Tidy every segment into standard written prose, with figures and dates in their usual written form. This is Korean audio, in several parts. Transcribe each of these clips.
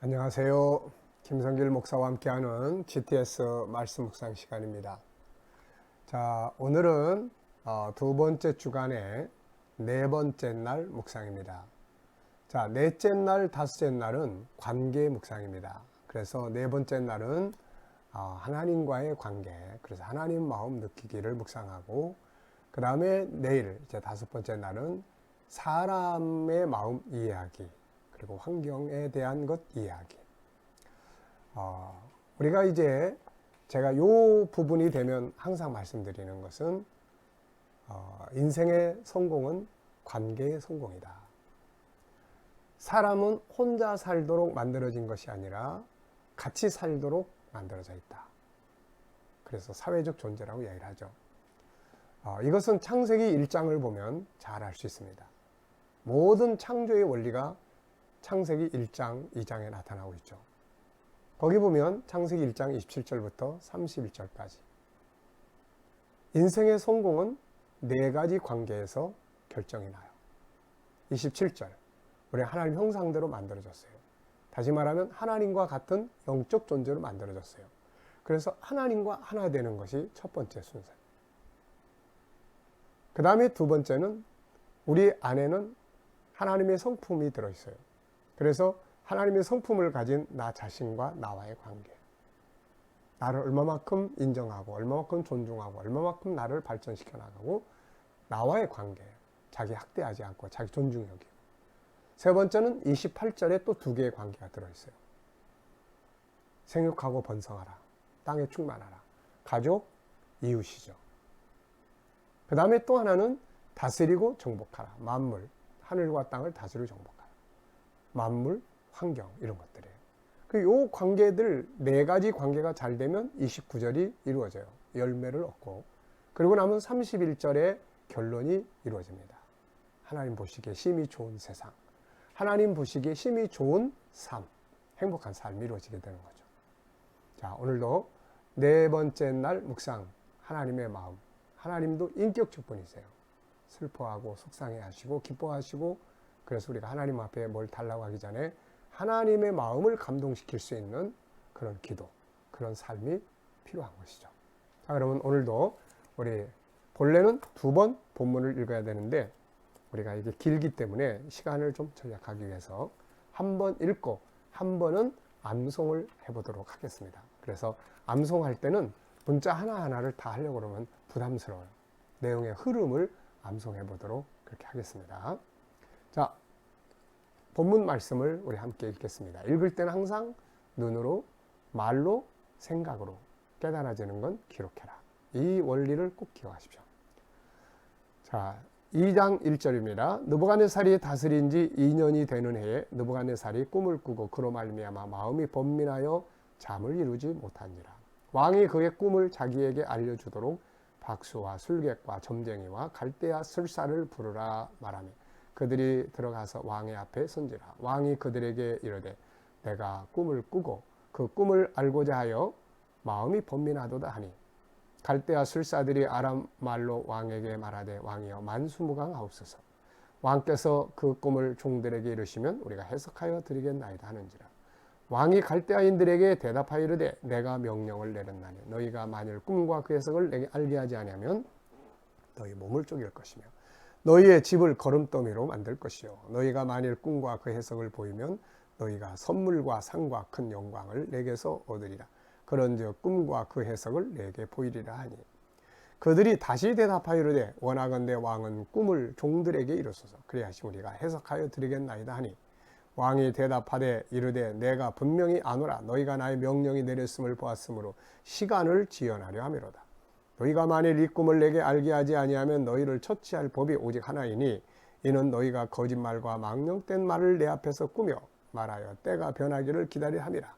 안녕하세요. 김성길 목사와 함께하는 GTS 말씀 묵상 시간입니다. 자, 오늘은 두 번째 주간의 네 번째 날 묵상입니다. 자, 넷째 날, 다섯째 날은 관계 묵상입니다. 그래서 네 번째 날은 하나님과의 관계, 그래서 하나님 마음 느끼기를 묵상하고, 그 다음에 내일 이제 다섯 번째 날은 사람의 마음 이해하기, 그리고 환경에 대한 것 이해하기. 우리가 이제 제가 요 부분이 되면 항상 말씀드리는 것은 인생의 성공은 관계의 성공이다. 사람은 혼자 살도록 만들어진 것이 아니라 같이 살도록 만들어져 있다. 그래서 사회적 존재라고 이야기를 하죠. 이것은 창세기 1장을 보면 잘 알 수 있습니다. 모든 창조의 원리가 창세기 1장, 2장에 나타나고 있죠. 거기 보면 창세기 1장 27절부터 31절까지 인생의 성공은 네 가지 관계에서 결정이 나요. 27절, 우리 하나님 형상대로 만들어졌어요. 다시 말하면 하나님과 같은 영적 존재로 만들어졌어요. 그래서 하나님과 하나 되는 것이 첫 번째 순서예요. 그 다음에 두 번째는 우리 안에는 하나님의 성품이 들어있어요. 그래서 하나님의 성품을 가진 나 자신과 나와의 관계, 나를 얼마만큼 인정하고 얼마만큼 존중하고 얼마만큼 나를 발전시켜 나가고 나와의 관계, 자기 학대하지 않고 자기 존중 여기고. 세 번째는 28절에 또 두 개의 관계가 들어있어요. 생육하고 번성하라, 땅에 충만하라, 가족, 이웃이죠. 그 다음에 또 하나는 다스리고 정복하라, 만물, 하늘과 땅을 다스리고 정복하라, 만물, 환경, 이런 것들이에요. 이 관계들 네 가지 관계가 잘 되면 29절이 이루어져요. 열매를 얻고, 그리고 남은 31절에 결론이 이루어집니다. 하나님 보시기에 심히 좋은 세상, 하나님 보시기에 심히 좋은 삶, 행복한 삶이 이루어지게 되는 거죠. 자, 오늘도 네 번째 날 묵상, 하나님의 마음. 하나님도 인격적 분이세요. 슬퍼하고 속상해 하시고 기뻐하시고, 그래서 우리가 하나님 앞에 뭘 달라고 하기 전에 하나님의 마음을 감동시킬 수 있는 그런 기도, 그런 삶이 필요한 것이죠. 자, 그러면 오늘도 우리 본래는 두 번 본문을 읽어야 되는데 우리가 이게 길기 때문에 시간을 좀 절약하기 위해서 한 번 읽고 한 번은 암송을 해보도록 하겠습니다. 그래서 암송할 때는 문자 하나하나를 다 하려고 그러면 부담스러워요. 내용의 흐름을 암송해 보도록 그렇게 하겠습니다. 자, 본문 말씀을 우리 함께 읽겠습니다. 읽을 때는 항상 눈으로, 말로, 생각으로 깨달아지는 건 기록해라. 이 원리를 꼭 기억하십시오. 자, 2장 1절입니다. 느부갓네살이 다스린 지 2년이 되는 해에 느부갓네살이 꿈을 꾸고 그로 말미암아 마음이 번민하여 잠을 이루지 못하니라. 왕이 그의 꿈을 자기에게 알려주도록 박수와 술객과 점쟁이와 갈대아 술사를 부르라 말하며 그들이 들어가서 왕의 앞에 선지라. 왕이 그들에게 이르되 내가 꿈을 꾸고 그 꿈을 알고자 하여 마음이 번민하도다 하니 갈대아 술사들이 아람 말로 왕에게 말하되 왕이여 만수무강하옵소서. 왕께서 그 꿈을 종들에게 이르시면 우리가 해석하여 드리겠나이다 하는지라. 왕이 갈대아인들에게 대답하여 이르되 내가 명령을 내렸나니 너희가 만일 꿈과 그 해석을 내게 알게 하지 아니하면 너희 몸을 쪼갤 것이며 너희의 집을 거름더미로 만들 것이요 너희가 만일 꿈과 그 해석을 보이면 너희가 선물과 상과 큰 영광을 내게서 얻으리라. 그런즉 꿈과 그 해석을 내게 보이리라 하니 그들이 다시 대답하여 이르되 원하건대 왕은 꿈을 종들에게 이루소서. 그래야 우리가 해석하여 드리겠나이다 하니 왕이 대답하되 이르되 내가 분명히 아노라. 너희가 나의 명령이 내렸음을 보았으므로 시간을 지연하려 함이로다. 너희가 만일 이 꿈을 내게 알게 하지 아니하면 너희를 처치할 법이 오직 하나이니 이는 너희가 거짓말과 망령된 말을 내 앞에서 꾸며 말하여 때가 변하기를 기다리라 함이라.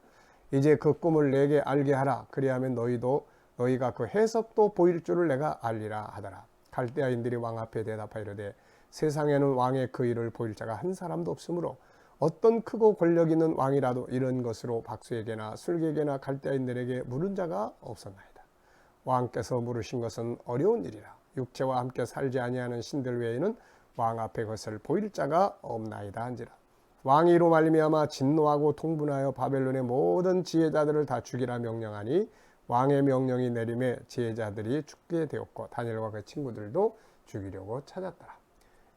이제 그 꿈을 내게 알게 하라. 그리하면 너희가 그 해석도 보일 줄을 내가 알리라 하더라. 갈대아인들이 왕 앞에 대답하여 이르되 세상에는 왕의 그 일을 보일 자가 한 사람도 없으므로 어떤 크고 권력 있는 왕이라도 이런 것으로 박수에게나 술객에게나 갈대아인들에게 물은 자가 없었나이다. 왕께서 물으신 것은 어려운 일이라. 육체와 함께 살지 아니하는 신들 외에는 왕 앞에 것을 보일 자가 없나이다 한지라. 왕이 이로 말미암아 진노하고 통분하여 바벨론의 모든 지혜자들을 다 죽이라 명령하니 왕의 명령이 내림에 지혜자들이 죽게 되었고 다니엘과 그 친구들도 죽이려고 찾았더라.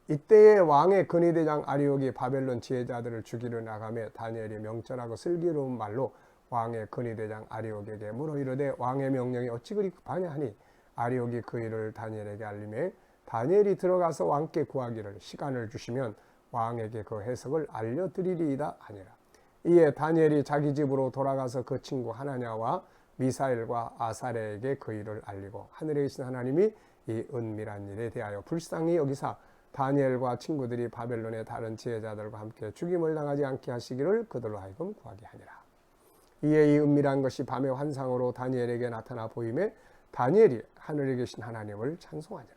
이때에 왕의 근위대장 아리옥이 바벨론 지혜자들을 죽이려 나가며 다니엘이 명철하고 슬기로운 말로 왕의 근위대장 아리옥에게 물어 이르되 왕의 명령이 어찌 그리 급하냐 하니 아리옥이 그 일을 다니엘에게 알림해 다니엘이 들어가서 왕께 구하기를 시간을 주시면 왕에게 그 해석을 알려드리리이다 하니라. 이에 다니엘이 자기 집으로 돌아가서 그 친구 하나냐와 미사엘과 아사랴에게 그 일을 알리고 하늘에 계신 하나님이 이 은밀한 일에 대하여 불쌍히 여기사 다니엘과 친구들이 바벨론의 다른 지혜자들과 함께 죽임을 당하지 않게 하시기를 그들로 하여금 구하게 하니라. 이에 이 은밀한 것이 밤의 환상으로 다니엘에게 나타나 보임에 다니엘이 하늘에 계신 하나님을 찬송하니라.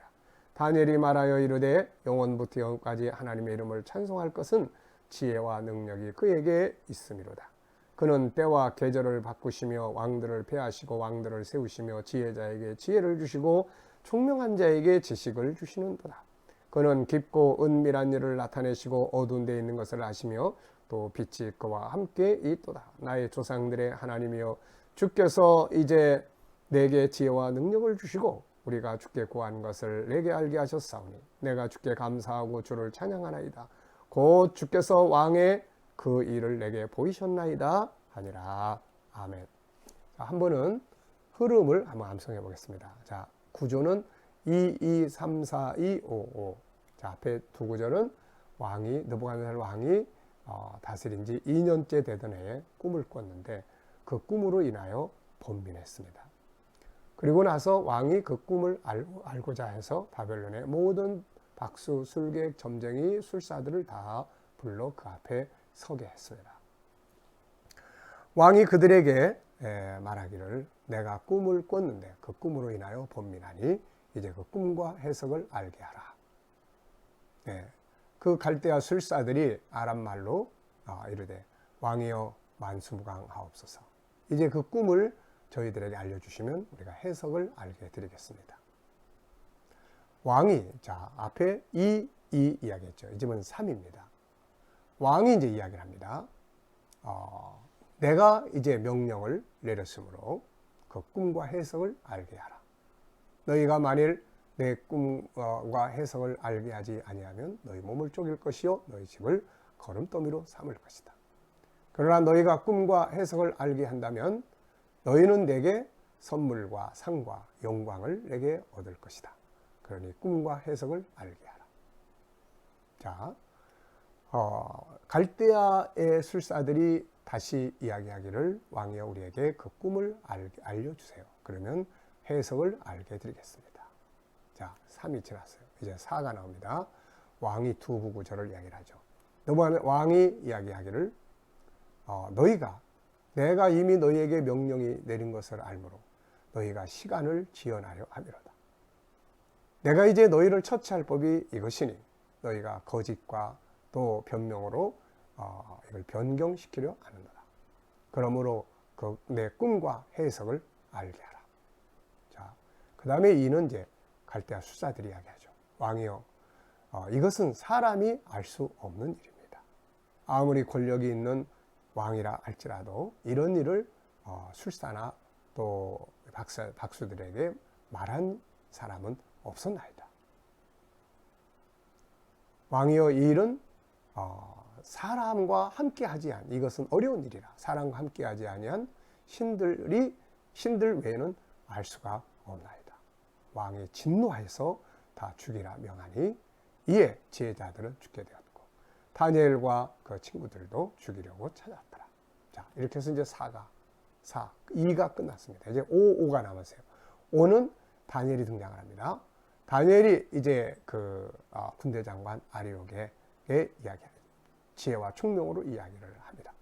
다니엘이 말하여 이르되 영원부터 영원까지 하나님의 이름을 찬송할 것은 지혜와 능력이 그에게 있음이로다. 그는 때와 계절을 바꾸시며 왕들을 폐하시고 왕들을 세우시며 지혜자에게 지혜를 주시고 총명한 자에게 지식을 주시는도다. 그는 깊고 은밀한 일을 나타내시고 어두운 데 있는 것을 아시며 또 빛이 그와 함께 있도다. 나의 조상들의 하나님이여 주께서 이제 내게 지혜와 능력을 주시고 우리가 주께 구한 것을 내게 알게 하셨사오니 내가 주께 감사하고 주를 찬양하나이다. 곧 주께서 왕의 그 일을 내게 보이셨나이다 하니라. 아멘. 자, 한 번은 흐름을 한번 암송해 보겠습니다. 자, 구조는 2, 2, 3, 4, 2, 5, 5. 자, 앞에 두 구절은 느부갓네살 왕이 다스린 지 2년째 되던 해에 꿈을 꿨는데 그 꿈으로 인하여 번민했습니다. 그리고 나서 왕이 그 꿈을 알고자 해서 바벨론의 모든 박수, 술객, 점쟁이, 술사들을 다 불러 그 앞에 서게 했습니다. 왕이 그들에게 말하기를 내가 꿈을 꿨는데 그 꿈으로 인하여 번민하니 이제 그 꿈과 해석을 알게 하라. 그 갈대아 술사들이 아람말로 이르되 왕이여 만수무강하옵소서. 이제 그 꿈을 저희들에게 알려주시면 우리가 해석을 알게 드리겠습니다. 왕이 앞에 2 이야기했죠. 이제는 3입니다. 왕이 이제 이야기를 합니다. 내가 이제 명령을 내렸으므로 그 꿈과 해석을 알게 하라. 너희가 만일 내 꿈과 해석을 알게 하지 아니하면 너희 몸을 쪼갤 것이요 너희 집을 거름더미로 삼을 것이다. 그러나 너희가 꿈과 해석을 알게 한다면 너희는 내게 선물과 상과 영광을 내게 얻을 것이다. 그러니 꿈과 해석을 알게 하라. 자, 갈대아의 술사들이 다시 이야기하기를 왕이여 우리에게 그 꿈을 알려주세요. 그러면 해석을 알게 드리겠습니다. 자, 3이 지났어요. 이제 4가 나옵니다. 왕이 두부구절을 이야기를 하죠. 넘어가면 왕이 이야기하기를 내가 이미 너희에게 명령이 내린 것을 알므로 너희가 시간을 지연하려 함이로다. 내가 이제 너희를 처치할 법이 이것이니 너희가 거짓과 또 변명으로 이걸 변경시키려 하는도다. 그러므로 내 꿈과 해석을 알게 하라. 자, 그 다음에 이는 이제 갈대아 술사들이 이야기하죠. 왕이여, 이것은 사람이 알 수 없는 일입니다. 아무리 권력이 있는 왕이라 할지라도 이런 일을 술사나 또 박수들에게 말한 사람은 없었나이다. 왕이여, 이 일은 사람과 함께하지 않은 이것은 어려운 일이라 사람과 함께하지 아니한 신들 외에는 알 수가 없나이다. 왕이 진노하여서 다 죽이라 명하니 이에 지혜자들은 죽게 되었고 다니엘과 그 친구들도 죽이려고 찾았더라. 자, 이렇게 해서 이제 2가 끝났습니다. 이제 5가 남았어요. 5는 다니엘이 등장을 합니다. 다니엘이 이제 그 군대 장관 아리옥에게 지혜와 총명으로 이야기를 합니다.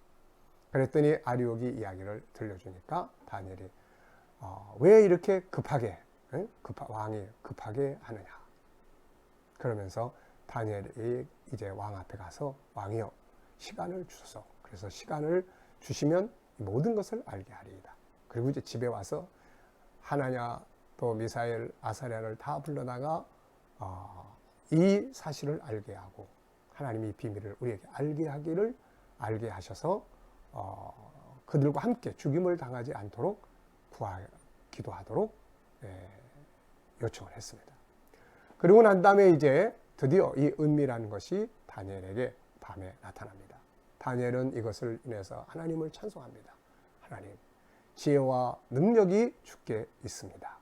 그랬더니 아리옥이 이야기를 들려주니까 다니엘이 왜 이렇게 왕이 급하게 하느냐. 그러면서 다니엘이 이제 왕 앞에 가서 왕이여 시간을 주소서. 그래서 시간을 주시면 모든 것을 알게 하리이다. 그리고 이제 집에 와서 하나냐 또 미사엘 아사랴를 다 불러다가 이 사실을 알게 하고 하나님이 이 비밀을 우리에게 알게 하셔서 그들과 함께 죽임을 당하지 않도록 기도하도록 요청을 했습니다. 그리고 난 다음에 이제 드디어 이 은밀한 것이 다니엘에게 밤에 나타납니다. 다니엘은 이것을 인해서 하나님을 찬송합니다. 하나님, 지혜와 능력이 주께 있습니다.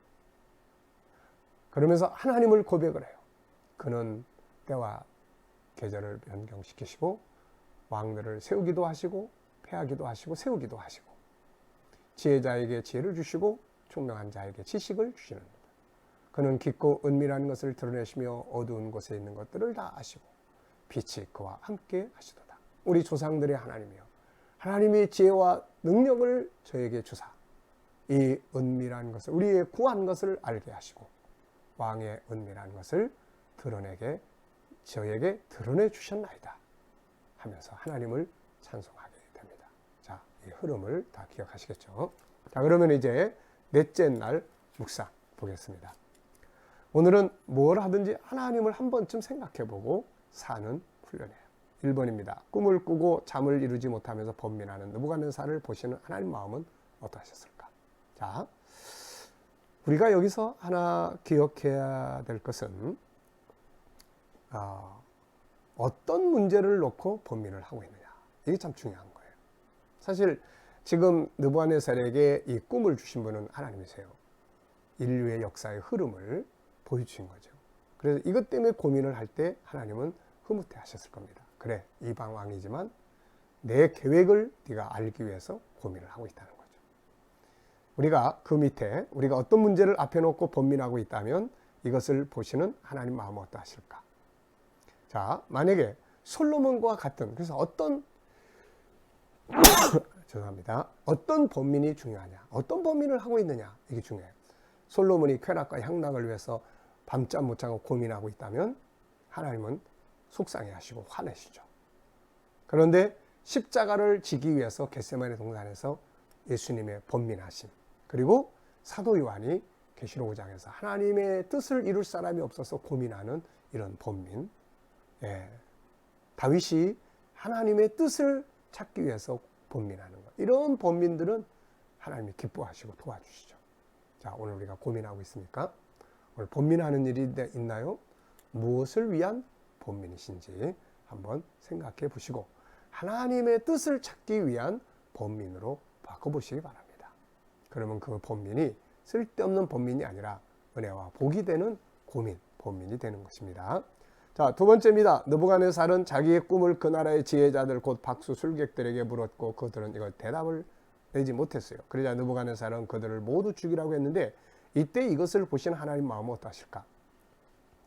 그러면서 하나님을 고백을 해요. 그는 때와 계절을 변경시키시고 왕들을 세우기도 하시고 패하기도 하시고 세우기도 하시고 지혜자에게 지혜를 주시고 총명한 자에게 지식을 주시는 것. 그는 깊고 은밀한 것을 드러내시며 어두운 곳에 있는 것들을 다 아시고 빛이 그와 함께 하시도다. 우리 조상들의 하나님이여, 하나님의 지혜와 능력을 저에게 주사 이 은밀한 것을, 우리의 구한 것을 알게 하시고 왕의 은밀한 것을 저에게 드러내 주셨나이다 하면서 하나님을 찬송하게 됩니다. 자, 이 흐름을 다 기억하시겠죠? 자, 그러면 이제 넷째 날 묵상 보겠습니다. 오늘은 뭘 하든지 하나님을 한 번쯤 생각해보고 사는 훈련이에요. 1번입니다. 꿈을 꾸고 잠을 이루지 못하면서 번민하는 느부갓네살을 보시는 하나님 마음은 어떠하셨을까? 자, 우리가 여기서 하나 기억해야 될 것은 어떤 문제를 놓고 번민을 하고 있느냐. 이게 참 중요한 거예요. 사실 지금 느부갓네살에게 이 꿈을 주신 분은 하나님이세요. 인류의 역사의 흐름을 보여주신 거죠. 그래서 이것 때문에 고민을 할 때 하나님은 흐뭇해 하셨을 겁니다. 그래, 이방 왕이지만 내 계획을 네가 알기 위해서 고민을 하고 있다는 거죠. 우리가 그 밑에 우리가 어떤 문제를 앞에 놓고 번민하고 있다면 이것을 보시는 하나님 마음은 어떠하실까? 자, 만약에 솔로몬과 같은, 그래서 죄송합니다. 어떤 번민이 중요하냐? 어떤 번민을 하고 있느냐? 이게 중요해요. 솔로몬이 쾌락과 향락을 위해서 밤잠 못 자고 고민하고 있다면 하나님은 속상해 하시고 화내시죠. 그런데 십자가를 지기 위해서 겟세마네 동산에서 예수님의 번민하심, 그리고 사도 요한이 계시록 5장에서 하나님의 뜻을 이룰 사람이 없어서 고민하는 이런 번민, 다윗이 하나님의 뜻을 찾기 위해서 번민하는 것, 이런 번민들은 하나님이 기뻐하시고 도와주시죠. 자, 오늘 우리가 고민하고 있습니까? 오늘 번민하는 일이 있나요? 무엇을 위한 번민이신지 한번 생각해 보시고 하나님의 뜻을 찾기 위한 번민으로 바꿔보시기 바랍니다. 그러면 그 번민이 쓸데없는 번민이 아니라 은혜와 복이 되는 번민이 되는 것입니다. 자, 두 번째입니다. 느부갓네살은 자기의 꿈을 그 나라의 지혜자들 곧 박수 술객들에게 물었고 그들은 이걸 대답을 내지 못했어요. 그러자 느부갓네살은 그들을 모두 죽이라고 했는데 이때 이것을 보신 하나님 마음은 어떠하실까?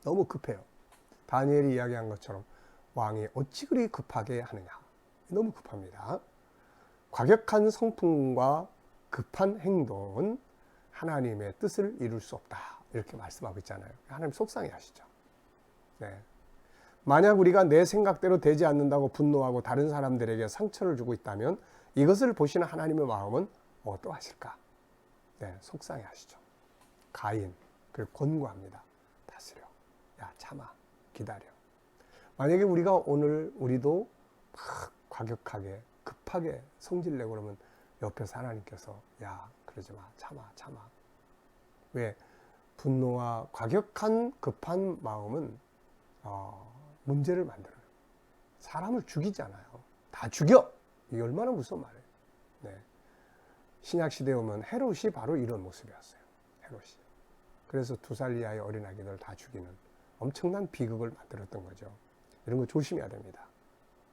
너무 급해요. 다니엘이 이야기한 것처럼 왕이 어찌 그리 급하게 하느냐. 너무 급합니다. 과격한 성품과 급한 행동은 하나님의 뜻을 이룰 수 없다. 이렇게 말씀하고 있잖아요. 하나님 속상해 하시죠. 네. 만약 우리가 내 생각대로 되지 않는다고 분노하고 다른 사람들에게 상처를 주고 있다면 이것을 보시는 하나님의 마음은 어떠하실까? 네, 속상해 하시죠. 가인, 그를 권고합니다. 다스려. 야, 참아. 기다려. 만약에 우리가 오늘 우리도 막 과격하게 급하게 성질내고 그러면 옆에서 하나님께서 야, 그러지 마. 참아. 왜? 분노와 과격한 급한 마음은 문제를 만들어요. 사람을 죽이잖아요. 다 죽여! 이게 얼마나 무서운 말이에요. 네. 신약시대에 오면 헤롯이 바로 이런 모습이었어요. 헤롯이. 그래서 2살 이하의 어린아기들 다 죽이는 엄청난 비극을 만들었던 거죠. 이런 거 조심해야 됩니다.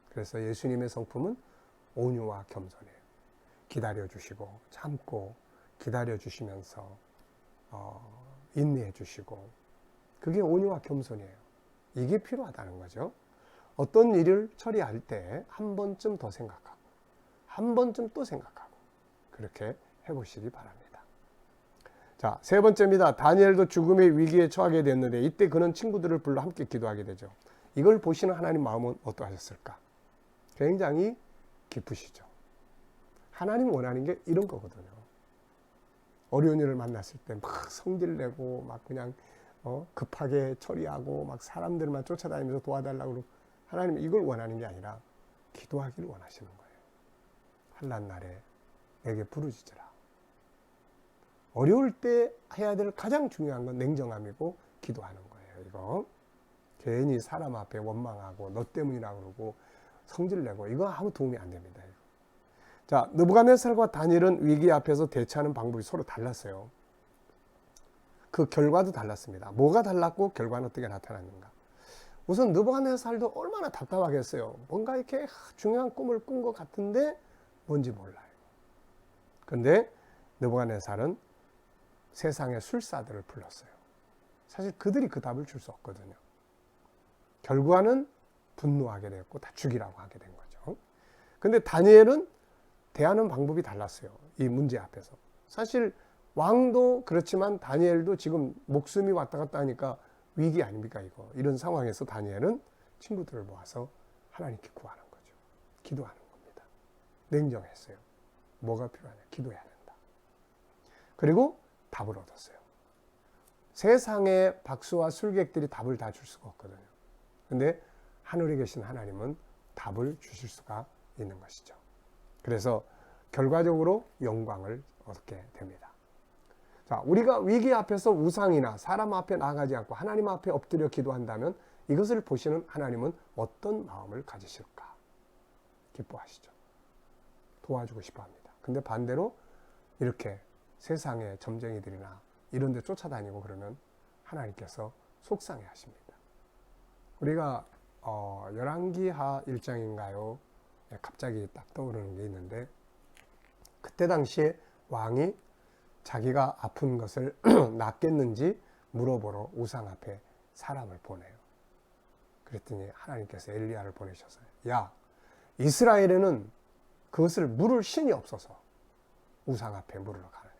그래서 예수님의 성품은 온유와 겸손이에요. 기다려주시고 참고 기다려주시면서 인내해주시고, 그게 온유와 겸손이에요. 이게 필요하다는 거죠. 어떤 일을 처리할 때 한 번쯤 더 생각하고 한 번쯤 또 생각하고 그렇게 해보시기 바랍니다. 자, 세 번째입니다. 다니엘도 죽음의 위기에 처하게 됐는데 이때 그는 친구들을 불러 함께 기도하게 되죠. 이걸 보시는 하나님 마음은 어떠하셨을까? 굉장히 기쁘시죠. 하나님 원하는 게 이런 거거든요. 어려운 일을 만났을 때 막 성질내고 막 그냥 급하게 처리하고 막 사람들만 쫓아다니면서 도와달라고 그러고 하나님은 이걸 원하는 게 아니라 기도하기를 원하시는 거예요. 환난 날에 내게 부르짖으라. 어려울 때 해야 될 가장 중요한 건 냉정함이고 기도하는 거예요. 이거 괜히 사람 앞에 원망하고 너 때문이라고 그러고 성질내고 이거 아무 도움이 안 됩니다. 이거. 자, 느부갓네살과 다니엘은 위기 앞에서 대처하는 방법이 서로 달랐어요. 그 결과도 달랐습니다. 뭐가 달랐고 결과는 어떻게 나타났는가. 우선 느부갓네살도 얼마나 답답하겠어요. 뭔가 이렇게 중요한 꿈을 꾼 것 같은데 뭔지 몰라요. 그런데 느부갓네살은 세상의 술사들을 불렀어요. 사실 그들이 그 답을 줄 수 없거든요. 결과는 분노하게 됐고 다 죽이라고 하게 된 거죠. 그런데 다니엘은 대하는 방법이 달랐어요. 이 문제 앞에서. 사실 왕도 그렇지만 다니엘도 지금 목숨이 왔다 갔다 하니까 위기 아닙니까 이거. 이런 상황에서 다니엘은 친구들을 모아서 하나님께 구하는 거죠. 기도하는 겁니다. 냉정했어요. 뭐가 필요하냐? 기도해야 된다. 그리고 답을 얻었어요. 세상의 박수와 술객들이 답을 다 줄 수가 없거든요. 근데 하늘에 계신 하나님은 답을 주실 수가 있는 것이죠. 그래서 결과적으로 영광을 얻게 됩니다. 자, 우리가 위기 앞에서 우상이나 사람 앞에 나가지 않고 하나님 앞에 엎드려 기도한다면 이것을 보시는 하나님은 어떤 마음을 가지실까? 기뻐하시죠. 도와주고 싶어 합니다. 근데 반대로 이렇게 세상의 점쟁이들이나 이런 데 쫓아다니고 그러면 하나님께서 속상해 하십니다. 우리가 열왕기하 1장인가요? 갑자기 딱 떠오르는 게 있는데 그때 당시에 왕이 자기가 아픈 것을 낫겠는지 물어보러 우상 앞에 사람을 보내요. 그랬더니 하나님께서 엘리야를 보내셔서 야, 이스라엘에는 그것을 물을 신이 없어서 우상 앞에 물으러 가느냐.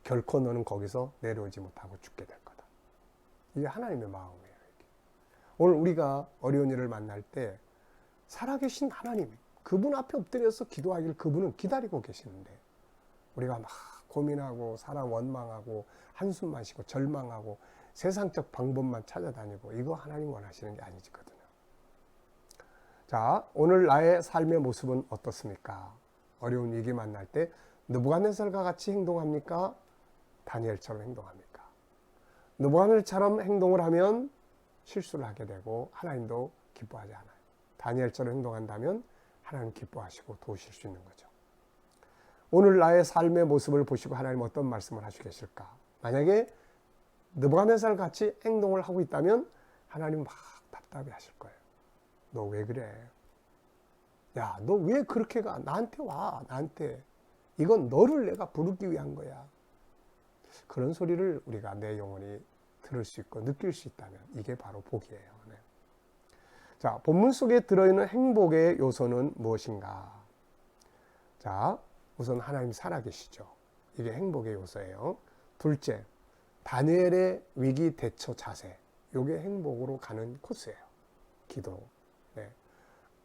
결코 너는 거기서 내려오지 못하고 죽게 될 거다. 이게 하나님의 마음이에요. 이게. 오늘 우리가 어려운 일을 만날 때 살아계신 하나님, 그분 앞에 엎드려서 기도하기를 그분은 기다리고 계시는데 우리가 막 고민하고 사람 원망하고 한숨만 쉬고 절망하고 세상적 방법만 찾아다니고 이거 하나님 원하시는 게 아니거든요. 자, 오늘 나의 삶의 모습은 어떻습니까? 어려운 위기 만날 때 느부갓네살과 같이 행동합니까? 다니엘처럼 행동합니까? 느부갓네살처럼 행동을 하면 실수를 하게 되고 하나님도 기뻐하지 않아요. 다니엘처럼 행동한다면 하나님 기뻐하시고 도우실 수 있는 거죠. 오늘 나의 삶의 모습을 보시고 하나님 어떤 말씀을 하시고 계실까? 만약에 느부갓네살 같이 행동을 하고 있다면 하나님 막 답답해 하실 거예요. 너 왜 그래? 야, 너 왜 그렇게 가? 나한테 와. 나한테. 이건 너를 내가 부르기 위한 거야. 그런 소리를 우리가 내 영혼이 들을 수 있고 느낄 수 있다면 이게 바로 복이에요. 네. 자, 본문 속에 들어있는 행복의 요소는 무엇인가? 자, 우선 하나님 살아계시죠. 이게 행복의 요소예요. 둘째, 다니엘의 위기 대처 자세. 이게 행복으로 가는 코스예요. 기도. 네.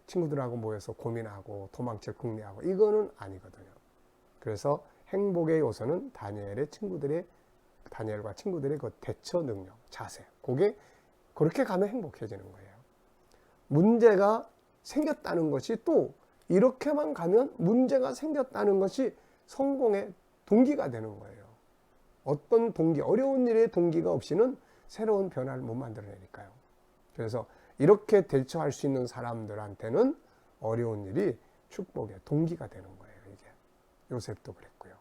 친구들하고 모여서 고민하고 도망칠 궁리하고 이거는 아니거든요. 그래서 행복의 요소는 다니엘과 친구들의 그 대처 능력, 자세. 그게 그렇게 가면 행복해지는 거예요. 문제가 생겼다는 것이 또 이렇게만 가면 문제가 생겼다는 것이 성공의 동기가 되는 거예요. 어떤 동기, 어려운 일의 동기가 없이는 새로운 변화를 못 만들어내니까요. 그래서 이렇게 대처할 수 있는 사람들한테는 어려운 일이 축복의 동기가 되는 거예요. 이게 요셉도 그랬고요.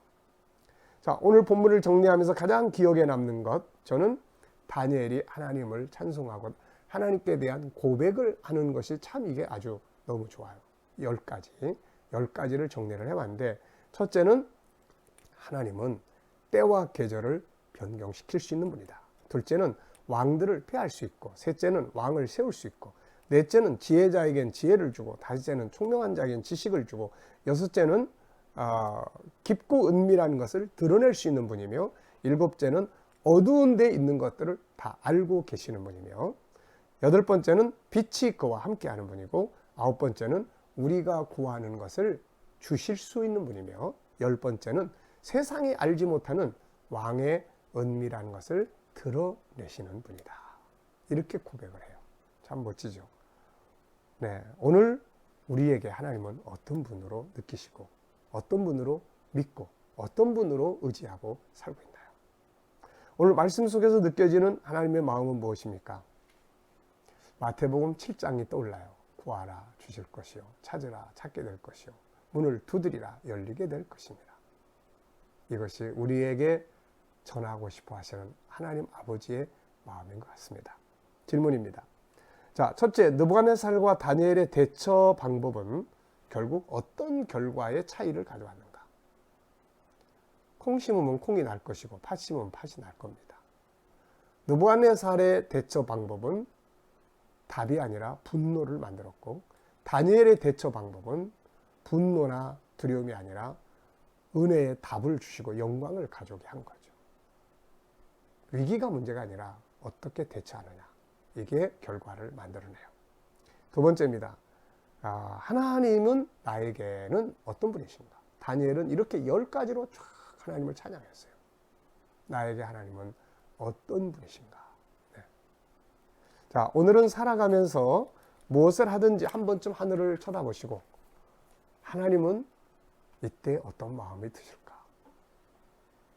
자, 오늘 본문을 정리하면서 가장 기억에 남는 것, 저는 다니엘이 하나님을 찬송하고 하나님께 대한 고백을 하는 것이 참 이게 아주 너무 좋아요. 10가지를 정리를 해봤는데, 첫째는 하나님은 때와 계절을 변경시킬 수 있는 분이다. 둘째는 왕들을 폐할 수 있고, 셋째는 왕을 세울 수 있고, 넷째는 지혜자에겐 지혜를 주고, 다섯째는 총명한 자에겐 지식을 주고, 여섯째는 깊고 은밀한 것을 드러낼 수 있는 분이며, 일곱째는 어두운 데 있는 것들을 다 알고 계시는 분이며, 여덟 번째는 빛이 그와 함께하는 분이고, 아홉 번째는 우리가 구하는 것을 주실 수 있는 분이며, 열 번째는 세상이 알지 못하는 왕의 은밀한 것을 드러내시는 분이다. 이렇게 고백을 해요. 참 멋지죠. 네, 오늘 우리에게 하나님은 어떤 분으로 느끼시고 어떤 분으로 믿고 어떤 분으로 의지하고 살고 있나요? 오늘 말씀 속에서 느껴지는 하나님의 마음은 무엇입니까? 마태복음 7장이 떠올라요. 구하라 주실 것이요, 찾으라 찾게 될 것이요, 문을 두드리라 열리게 될 것입니다. 이것이 우리에게 전하고 싶어 하시는 하나님 아버지의 마음인 것 같습니다. 질문입니다. 자, 첫째, 느부갓네살과 다니엘의 대처 방법은 결국 어떤 결과의 차이를 가져왔는가? 콩 심으면 콩이 날 것이고 팥 심으면 팥이 날 겁니다. 느부갓네살의 대처 방법은 답이 아니라 분노를 만들었고, 다니엘의 대처 방법은 분노나 두려움이 아니라 은혜의 답을 주시고 영광을 가져오게 한 거죠. 위기가 문제가 아니라 어떻게 대처하느냐, 이게 결과를 만들어내요. 두 번째입니다. 하나님은 나에게는 어떤 분이신가? 다니엘은 이렇게 10가지로 쫙 하나님을 찬양했어요. 나에게 하나님은 어떤 분이신가? 네. 자, 오늘은 살아가면서 무엇을 하든지 한 번쯤 하늘을 쳐다보시고, 하나님은 이때 어떤 마음이 드실까?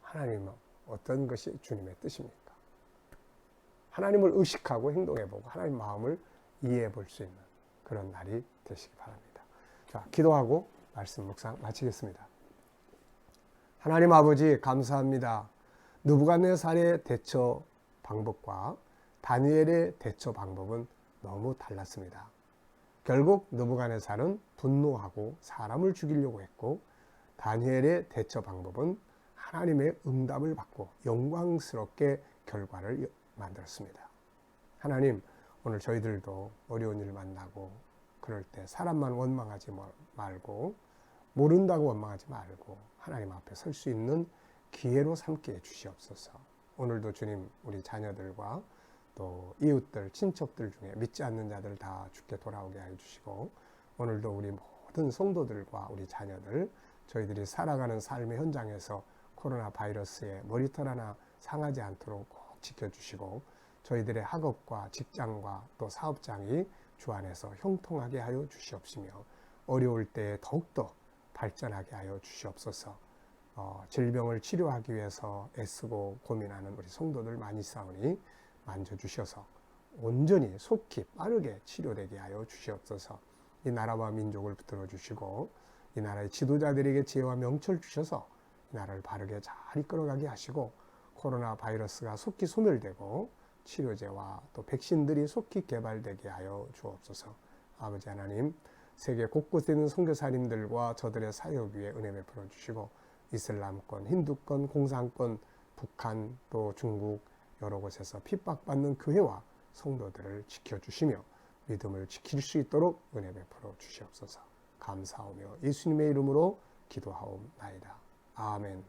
하나님은 어떤 것이 주님의 뜻입니까? 하나님을 의식하고 행동해보고 하나님 마음을 이해해볼 수 있는 그런 날이 되시기 바랍니다. 자, 기도하고 말씀 묵상 마치겠습니다. 하나님 아버지, 감사합니다. 느부갓네살의 대처 방법과 다니엘의 대처 방법은 너무 달랐습니다. 결국 느부갓네살은 분노하고 사람을 죽이려고 했고, 다니엘의 대처 방법은 하나님의 응답을 받고 영광스럽게 결과를 만들었습니다. 하나님, 오늘 저희들도 어려운 일 만나고 그럴 때 사람만 원망하지 말고, 모른다고 원망하지 말고 하나님 앞에 설 수 있는 기회로 삼게 해주시옵소서. 오늘도 주님, 우리 자녀들과 또 이웃들, 친척들 중에 믿지 않는 자들 다 주께 돌아오게 해주시고, 오늘도 우리 모든 성도들과 우리 자녀들, 저희들이 살아가는 삶의 현장에서 코로나 바이러스에 머리털 하나 상하지 않도록 꼭 지켜주시고, 저희들의 학업과 직장과 또 사업장이 주 안에서 형통하게 하여 주시옵시며, 어려울 때에 더욱더 발전하게 하여 주시옵소서. 질병을 치료하기 위해서 애쓰고 고민하는 우리 성도들 많이 있사오니 만져주셔서 온전히 속히 빠르게 치료되게 하여 주시옵소서. 이 나라와 민족을 붙들어 주시고, 이 나라의 지도자들에게 지혜와 명철 주셔서 이 나라를 바르게 잘 이끌어가게 하시고, 코로나 바이러스가 속히 소멸되고 치료제와 또 백신들이 속히 개발되게 하여 주옵소서. 아버지 하나님, 세계 곳곳에 있는 선교사님들과 저들의 사역 위에 은혜 베풀어 주시고, 이슬람권, 힌두권, 공산권, 북한 또 중국 여러 곳에서 핍박받는 교회와 성도들을 지켜주시며 믿음을 지킬 수 있도록 은혜 베풀어 주시옵소서. 감사하며 예수님의 이름으로 기도하옵나이다. 아멘.